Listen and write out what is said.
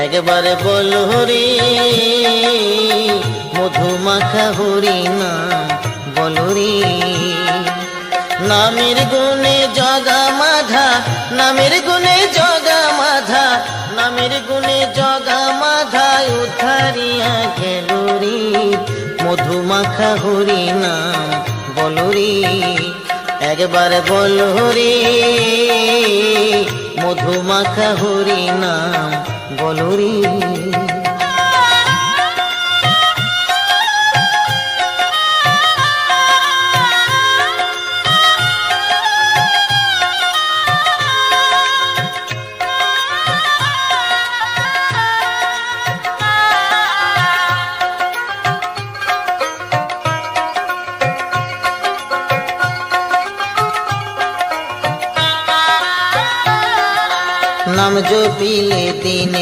একবার বল হরি মধুমাখা হরি নাম বল রে। নামের গুণে জগা মাধা, নামের গুণে জগা মাধা, নামের গুণে জগা মাধা উদ্ধারিয়া গেল রে। মধুমাখা হরি নাম বল রে। একবার বল হরি মধুমাখা হরি নাম বল রে। নাম জপিলে দিনে